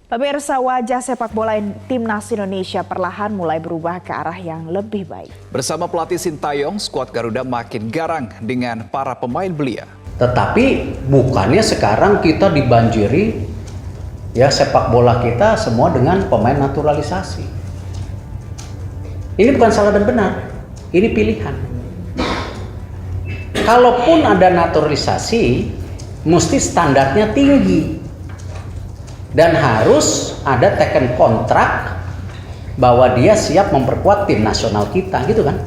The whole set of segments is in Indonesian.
Pemirsa, wajah sepak bola timnas Indonesia perlahan mulai berubah ke arah yang lebih baik. Bersama pelatih Sintayong, skuad Garuda makin garang dengan para pemain belia. Tetapi bukannya sekarang kita dibanjiri ya sepak bola kita semua dengan pemain naturalisasi. Ini bukan salah dan benar, ini pilihan. Kalaupun ada naturalisasi, mesti standarnya tinggi. Dan harus ada teken kontrak bahwa dia siap memperkuat tim nasional kita, gitu kan?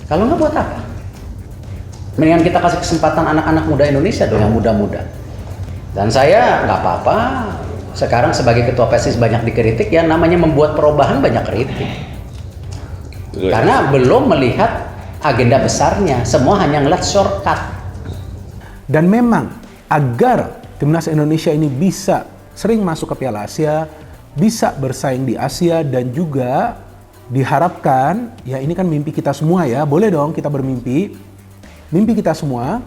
Kalau nggak buat apa? Mendingan kita kasih kesempatan anak-anak muda Indonesia dong yang muda-muda. Dan saya nggak apa-apa. Sekarang sebagai ketua PSSI banyak dikritik, ya namanya membuat perubahan banyak kritik. Karena belum melihat agenda besarnya, semua hanya ngeliat shortcut. Dan memang agar timnas Indonesia ini bisa sering masuk ke Piala Asia, bisa bersaing di Asia, dan juga diharapkan, ya ini kan mimpi kita semua ya, boleh dong kita bermimpi. Mimpi kita semua,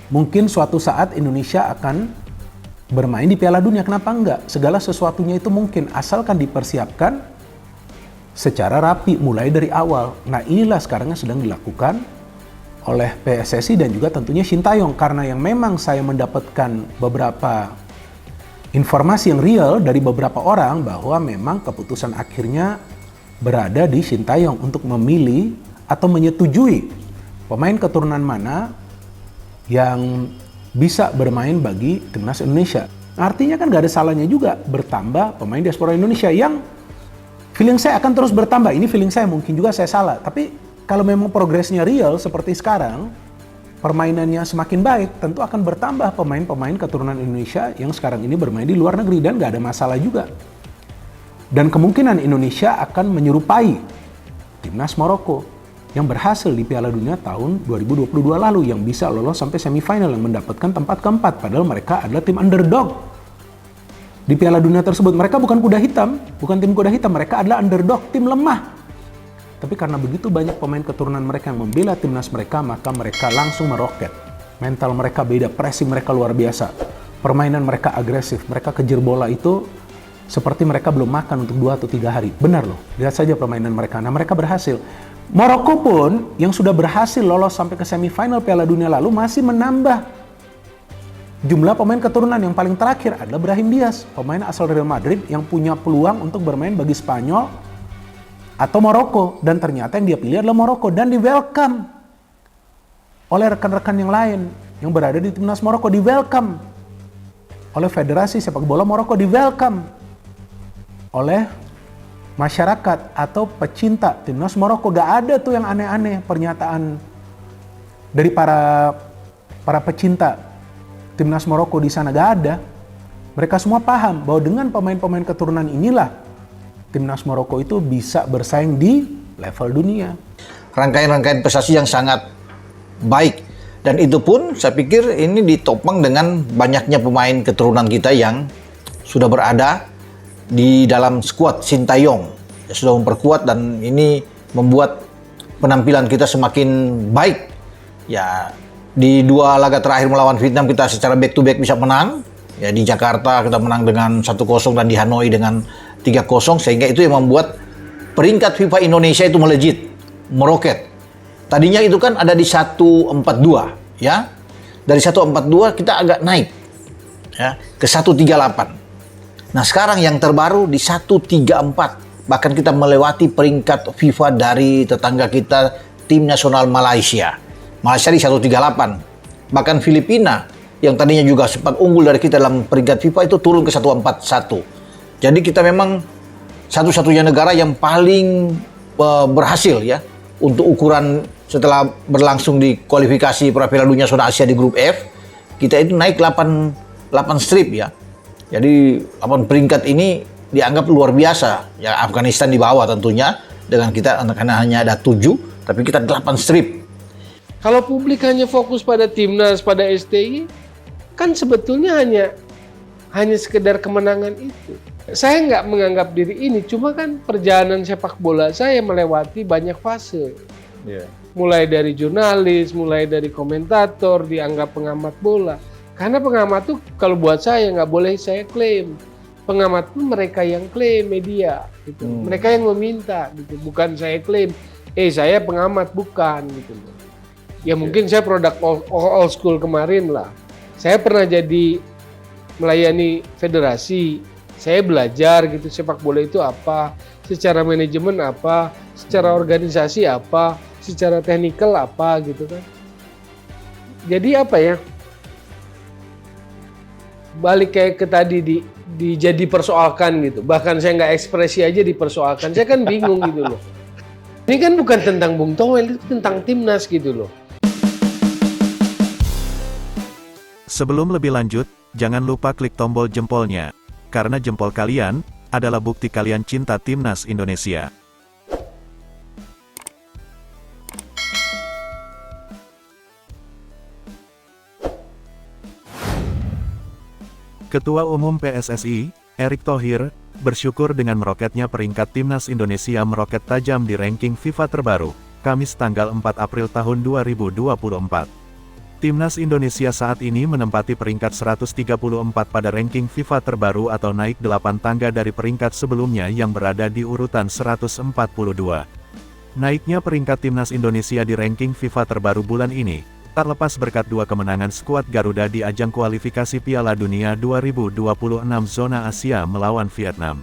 mungkin suatu saat Indonesia akan bermain di Piala Dunia, kenapa enggak? Segala sesuatunya itu mungkin, asalkan dipersiapkan secara rapi, mulai dari awal. Nah inilah sekarang yang sedang dilakukan oleh PSSI dan juga tentunya Sintayong, karena yang memang saya mendapatkan beberapa informasi yang real dari beberapa orang bahwa memang keputusan akhirnya berada di Sintayong untuk memilih atau menyetujui pemain keturunan mana yang bisa bermain bagi timnas Indonesia. Artinya kan gak ada salahnya juga bertambah pemain diaspora Indonesia yang feeling saya akan terus bertambah. Ini feeling saya, mungkin juga saya salah. Tapi kalau memang progresnya real seperti sekarang, permainannya semakin baik, tentu akan bertambah pemain-pemain keturunan Indonesia yang sekarang ini bermain di luar negeri dan gak ada masalah juga. Dan kemungkinan Indonesia akan menyerupai timnas Maroko yang berhasil di Piala Dunia tahun 2022 lalu, yang bisa lolos sampai semifinal, yang mendapatkan tempat keempat, padahal mereka adalah tim underdog di Piala Dunia tersebut. Mereka bukan kuda hitam, bukan tim kuda hitam, mereka adalah underdog, tim lemah. Tapi karena begitu banyak pemain keturunan mereka yang membela timnas mereka, maka mereka langsung meroket. Mental mereka beda, pressing mereka luar biasa. Permainan mereka agresif, mereka kejar bola itu seperti mereka belum makan untuk 2 atau 3 hari. Benar loh, lihat saja permainan mereka. Nah mereka berhasil. Maroko pun yang sudah berhasil lolos sampai ke semifinal Piala Dunia lalu masih menambah jumlah pemain keturunan. Yang paling terakhir adalah Brahim Diaz, pemain asal Real Madrid yang punya peluang untuk bermain bagi Spanyol atau Maroko, dan ternyata yang dia pilih adalah Maroko dan di welcome oleh rekan-rekan yang lain yang berada di timnas Maroko, di welcome oleh Federasi Sepak Bola Maroko, di welcome oleh masyarakat atau pecinta timnas Maroko. Gak ada tuh yang aneh-aneh pernyataan dari para pecinta timnas Maroko di sana, gak ada. Mereka semua paham bahwa dengan pemain-pemain keturunan inilah timnas Maroko itu bisa bersaing di level dunia. Rangkaian-rangkaian prestasi yang sangat baik. Dan itu pun saya pikir ini ditopang dengan banyaknya pemain keturunan kita yang sudah berada di dalam skuad Sintayong. Sudah memperkuat dan ini membuat penampilan kita semakin baik. Ya, di 2 laga terakhir melawan Vietnam kita secara back to back bisa menang. Ya, di Jakarta kita menang dengan 1-0 dan di Hanoi dengan 3-0, sehingga itu yang membuat peringkat FIFA Indonesia itu melejit, meroket. Tadinya itu kan ada di 142, ya. Dari 142 kita agak naik ya ke 138. Nah, sekarang yang terbaru di 134. Bahkan kita melewati peringkat FIFA dari tetangga kita, tim nasional Malaysia. Malaysia di 138. Bahkan Filipina yang tadinya juga sempat unggul dari kita dalam peringkat FIFA itu turun ke 141. Jadi kita memang satu-satunya negara yang paling berhasil ya untuk ukuran setelah berlangsung di kualifikasi Piala Dunia Zona Asia di grup F, kita itu naik 8 strip ya. Jadi 8 peringkat ini dianggap luar biasa. Ya, Afghanistan di bawah tentunya, dengan kita hanya ada 7, tapi kita 8 strip. Kalau publik hanya fokus pada timnas, pada STI, kan sebetulnya hanya sekedar kemenangan itu. Saya nggak menganggap diri ini, cuma kan perjalanan sepak bola saya melewati banyak fase. Mulai dari jurnalis, mulai dari komentator, dianggap pengamat bola. Karena pengamat tuh kalau buat saya nggak boleh saya klaim. pengamat pun mereka yang klaim media, gitu. Mereka yang meminta, gitu. Bukan saya klaim, saya pengamat, bukan, gitu. Ya mungkin saya produk old school kemarin lah. Saya pernah jadi melayani federasi, saya belajar gitu sepak bola itu apa, secara manajemen apa, secara organisasi apa, secara teknikal apa gitu kan. Jadi apa ya? Balik kayak ke tadi jadi persoalkan gitu. Bahkan saya nggak ekspresi aja dipersoalkan. Saya kan bingung gitu loh. Ini kan bukan tentang Bung Toel, itu tentang timnas gitu loh. Sebelum lebih lanjut, jangan lupa klik tombol jempolnya. Karena jempol kalian adalah bukti kalian cinta timnas Indonesia. Ketua Umum PSSI, Erick Thohir, bersyukur dengan meroketnya peringkat timnas Indonesia meroket tajam di ranking FIFA terbaru, Kamis tanggal 4 April tahun 2024. Timnas Indonesia saat ini menempati peringkat 134 pada ranking FIFA terbaru atau naik 8 tangga dari peringkat sebelumnya yang berada di urutan 142. Naiknya peringkat timnas Indonesia di ranking FIFA terbaru bulan ini, tak lepas berkat 2 kemenangan skuad Garuda di ajang kualifikasi Piala Dunia 2026 zona Asia melawan Vietnam.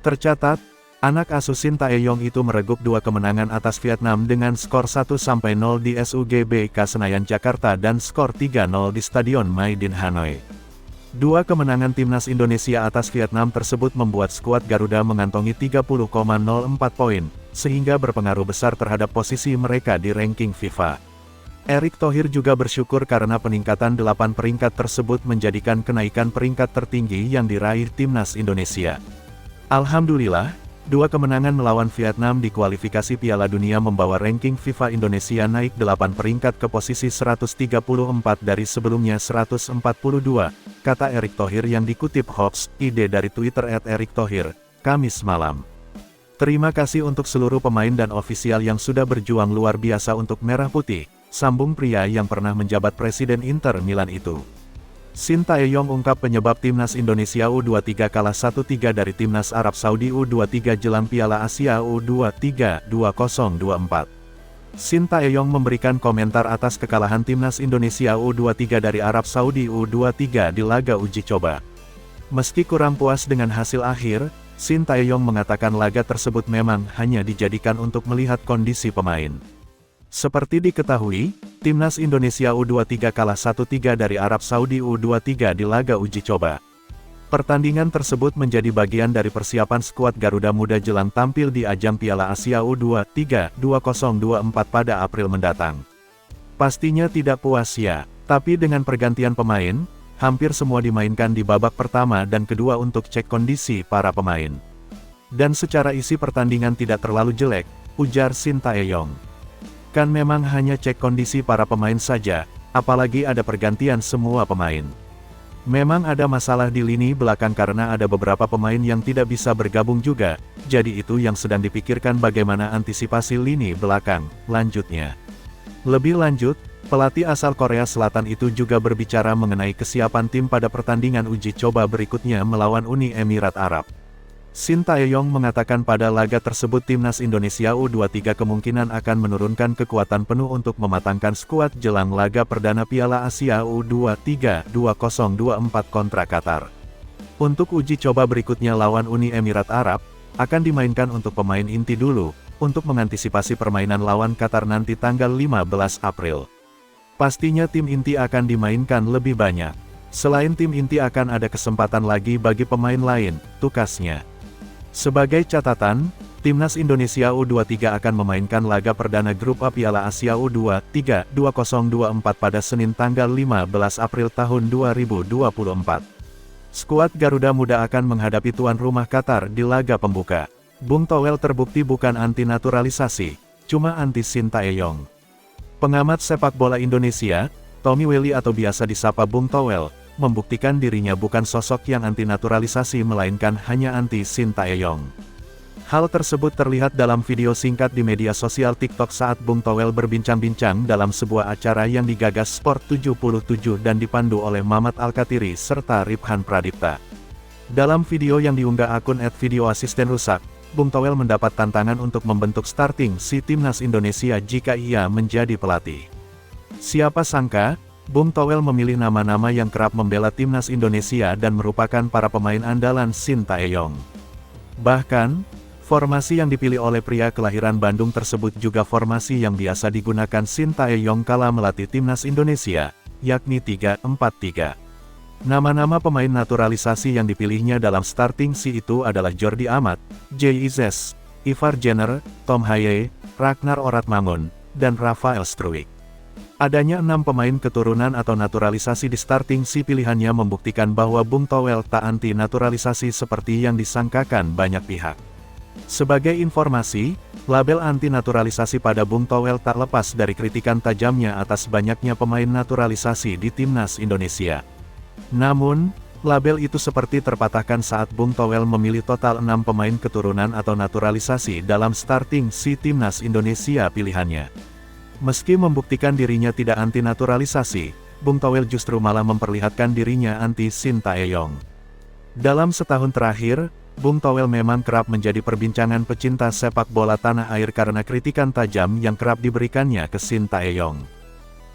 Tercatat, anak asuh Shin Tae-yong itu mereguk 2 kemenangan atas Vietnam dengan skor 1-0 di SUGBK Senayan Jakarta dan skor 3-0 di Stadion Maidin Hanoi. 2 kemenangan timnas Indonesia atas Vietnam tersebut membuat skuad Garuda mengantongi 30,04 poin, sehingga berpengaruh besar terhadap posisi mereka di ranking FIFA. Erick Thohir juga bersyukur karena peningkatan 8 peringkat tersebut menjadikan kenaikan peringkat tertinggi yang diraih timnas Indonesia. Alhamdulillah, 2 kemenangan melawan Vietnam di kualifikasi Piala Dunia membawa ranking FIFA Indonesia naik 8 peringkat ke posisi 134 dari sebelumnya 142, kata Erick Thohir yang dikutip Hops ID dari Twitter @erikthohir, Kamis malam. Terima kasih untuk seluruh pemain dan ofisial yang sudah berjuang luar biasa untuk Merah Putih, sambung pria yang pernah menjabat Presiden Inter Milan itu. Shin Tae-yong ungkap penyebab timnas Indonesia U23 kalah 1-3 dari timnas Arab Saudi U23 jelang Piala Asia U23 2024. Shin Tae-yong memberikan komentar atas kekalahan timnas Indonesia U23 dari Arab Saudi U23 di laga uji coba. Meski kurang puas dengan hasil akhir, Shin Tae-yong mengatakan laga tersebut memang hanya dijadikan untuk melihat kondisi pemain. Seperti diketahui, timnas Indonesia U23 kalah 1-3 dari Arab Saudi U23 di laga uji coba. Pertandingan tersebut menjadi bagian dari persiapan skuad Garuda Muda jelang tampil di ajang Piala Asia U23 2024 pada April mendatang. Pastinya tidak puas ya, tapi dengan pergantian pemain, hampir semua dimainkan di babak pertama dan kedua untuk cek kondisi para pemain. Dan secara isi pertandingan tidak terlalu jelek, ujar Shin Tae-yong. Kan memang hanya cek kondisi para pemain saja, apalagi ada pergantian semua pemain. Memang ada masalah di lini belakang karena ada beberapa pemain yang tidak bisa bergabung juga, jadi itu yang sedang dipikirkan bagaimana antisipasi lini belakang, lanjutnya. Lebih lanjut, pelatih asal Korea Selatan itu juga berbicara mengenai kesiapan tim pada pertandingan uji coba berikutnya melawan Uni Emirat Arab. Shin Tae-yong mengatakan pada laga tersebut timnas Indonesia U23 kemungkinan akan menurunkan kekuatan penuh untuk mematangkan skuad jelang laga perdana Piala Asia U23 2024 kontra Qatar. Untuk uji coba berikutnya lawan Uni Emirat Arab, akan dimainkan untuk pemain inti dulu, untuk mengantisipasi permainan lawan Qatar nanti tanggal 15 April. Pastinya tim inti akan dimainkan lebih banyak. Selain tim inti akan ada kesempatan lagi bagi pemain lain, tukasnya. Sebagai catatan, timnas Indonesia U23 akan memainkan laga perdana grup A Piala Asia U23 2024 pada Senin tanggal 15 April tahun 2024. Skuad Garuda Muda akan menghadapi tuan rumah Qatar di laga pembuka. Bung Toel terbukti bukan anti naturalisasi, cuma anti Shin Tae-yong. Pengamat sepak bola Indonesia, Tommy Welly atau biasa disapa Bung Toel, membuktikan dirinya bukan sosok yang anti naturalisasi melainkan hanya anti Shin Tae-yong. Hal tersebut terlihat dalam video singkat di media sosial TikTok saat Bung Toel berbincang-bincang dalam sebuah acara yang digagas Sport 77 dan dipandu oleh Mamat Alkatiri serta Riphan Pradipta. Dalam video yang diunggah akun @videoasistenrusak, Bung Toel mendapat tantangan untuk membentuk starting si timnas Indonesia jika ia menjadi pelatih. Siapa sangka, Bung Toel memilih nama-nama yang kerap membela timnas Indonesia dan merupakan para pemain andalan Sintayong. Bahkan, formasi yang dipilih oleh pria kelahiran Bandung tersebut juga formasi yang biasa digunakan Sintayong kala melatih timnas Indonesia, yakni 3-4-3. Nama-nama pemain naturalisasi yang dipilihnya dalam starting si itu adalah Jordi Amat, Jay Izes, Ivar Jenner, Tom Haye, Ragnar Oratmangun, dan Rafael Struijk. Adanya 6 pemain keturunan atau naturalisasi di starting si pilihannya membuktikan bahwa Bung Toel tak anti naturalisasi seperti yang disangkakan banyak pihak. Sebagai informasi, label anti naturalisasi pada Bung Toel tak lepas dari kritikan tajamnya atas banyaknya pemain naturalisasi di timnas Indonesia. Namun, label itu seperti terpatahkan saat Bung Toel memilih total 6 pemain keturunan atau naturalisasi dalam starting si timnas Indonesia pilihannya. Meski membuktikan dirinya tidak anti naturalisasi, Bung Toel justru malah memperlihatkan dirinya anti Sintayong. Dalam setahun terakhir, Bung Toel memang kerap menjadi perbincangan pecinta sepak bola tanah air karena kritikan tajam yang kerap diberikannya ke Sintayong.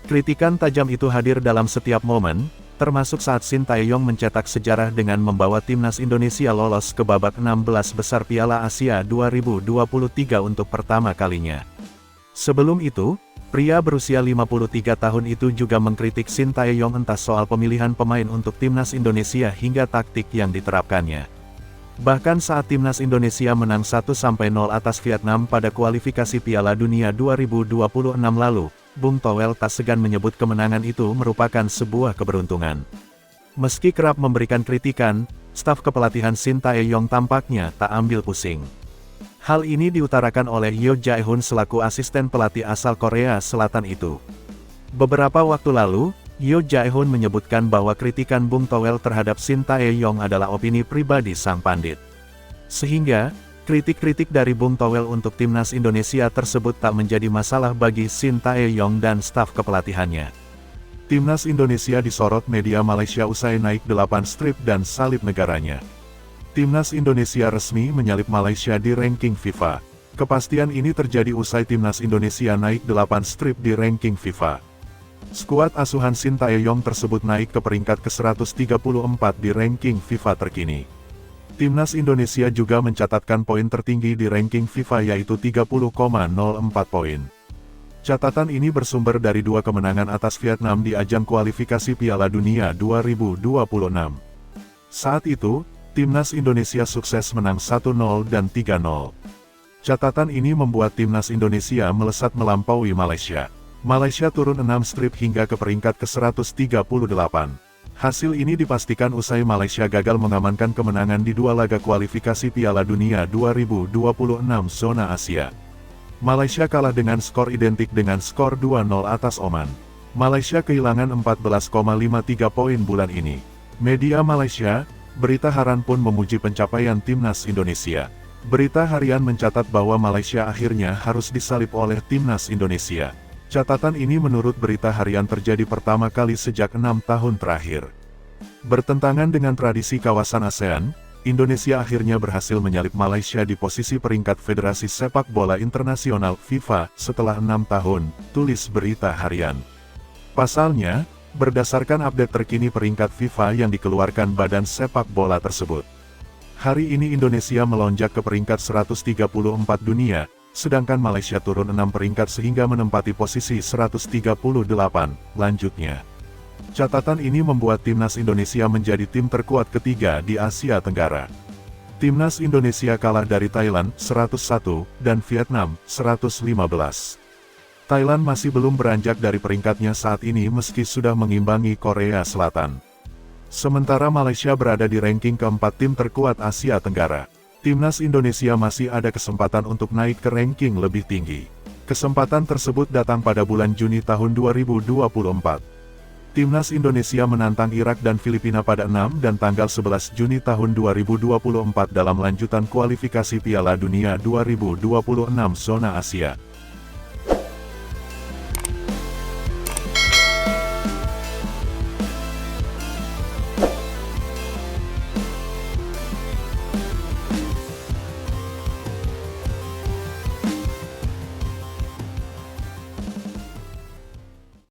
Kritikan tajam itu hadir dalam setiap momen, termasuk saat Sintayong mencetak sejarah dengan membawa timnas Indonesia lolos ke babak 16 besar Piala Asia 2023 untuk pertama kalinya. Sebelum itu, pria berusia 53 tahun itu juga mengkritik Sintayong entah soal pemilihan pemain untuk timnas Indonesia hingga taktik yang diterapkannya. Bahkan saat timnas Indonesia menang 1-0 atas Vietnam pada kualifikasi Piala Dunia 2026 lalu, Bung Toel tak segan menyebut kemenangan itu merupakan sebuah keberuntungan. Meski kerap memberikan kritikan, staf kepelatihan Sintayong tampaknya tak ambil pusing. Hal ini diutarakan oleh Yo Jae-hoon selaku asisten pelatih asal Korea Selatan itu. Beberapa waktu lalu, Yo Jae-hoon menyebutkan bahwa kritikan Bung Toel terhadap Sintayong adalah opini pribadi sang pandit. Sehingga, kritik-kritik dari Bung Toel untuk timnas Indonesia tersebut tak menjadi masalah bagi Sintayong dan staf kepelatihannya. Timnas Indonesia disorot media Malaysia usai naik 8 strip dan salib negaranya. Timnas Indonesia resmi menyalip Malaysia di ranking FIFA. Kepastian ini terjadi usai timnas Indonesia naik 8 strip di ranking FIFA. Skuad asuhan Sintayong tersebut naik ke peringkat ke-134 di ranking FIFA terkini. Timnas Indonesia juga mencatatkan poin tertinggi di ranking FIFA yaitu 30,04 poin. Catatan ini bersumber dari 2 kemenangan atas Vietnam di ajang kualifikasi Piala Dunia 2026. Saat itu, Timnas Indonesia sukses menang 1-0 dan 3-0. Catatan ini membuat Timnas Indonesia melesat melampaui Malaysia. Malaysia turun 6 strip hingga ke peringkat ke-138. Hasil ini dipastikan usai Malaysia gagal mengamankan kemenangan di 2 laga kualifikasi Piala Dunia 2026 zona Asia. Malaysia kalah dengan skor identik dengan skor 2-0 atas Oman. Malaysia kehilangan 14,53 poin bulan ini. Media Malaysia, Berita Harian pun memuji pencapaian timnas Indonesia. Berita Harian mencatat bahwa Malaysia akhirnya harus disalip oleh timnas Indonesia. Catatan ini menurut Berita Harian terjadi pertama kali sejak 6 tahun terakhir. Bertentangan dengan tradisi kawasan ASEAN, Indonesia akhirnya berhasil menyalip Malaysia di posisi peringkat Federasi Sepak Bola Internasional FIFA setelah 6 tahun, tulis Berita Harian. Pasalnya, berdasarkan update terkini peringkat FIFA yang dikeluarkan Badan Sepak Bola tersebut, hari ini Indonesia melonjak ke peringkat 134 dunia, sedangkan Malaysia turun 6 peringkat sehingga menempati posisi 138, lanjutnya. Catatan ini membuat timnas Indonesia menjadi tim terkuat ketiga di Asia Tenggara. Timnas Indonesia kalah dari Thailand 101 dan Vietnam 115. Thailand masih belum beranjak dari peringkatnya saat ini meski sudah mengimbangi Korea Selatan. Sementara Malaysia berada di ranking keempat tim terkuat Asia Tenggara. Timnas Indonesia masih ada kesempatan untuk naik ke ranking lebih tinggi. Kesempatan tersebut datang pada bulan Juni tahun 2024. Timnas Indonesia menantang Irak dan Filipina pada 6 dan tanggal 11 Juni tahun 2024 dalam lanjutan kualifikasi Piala Dunia 2026 zona Asia.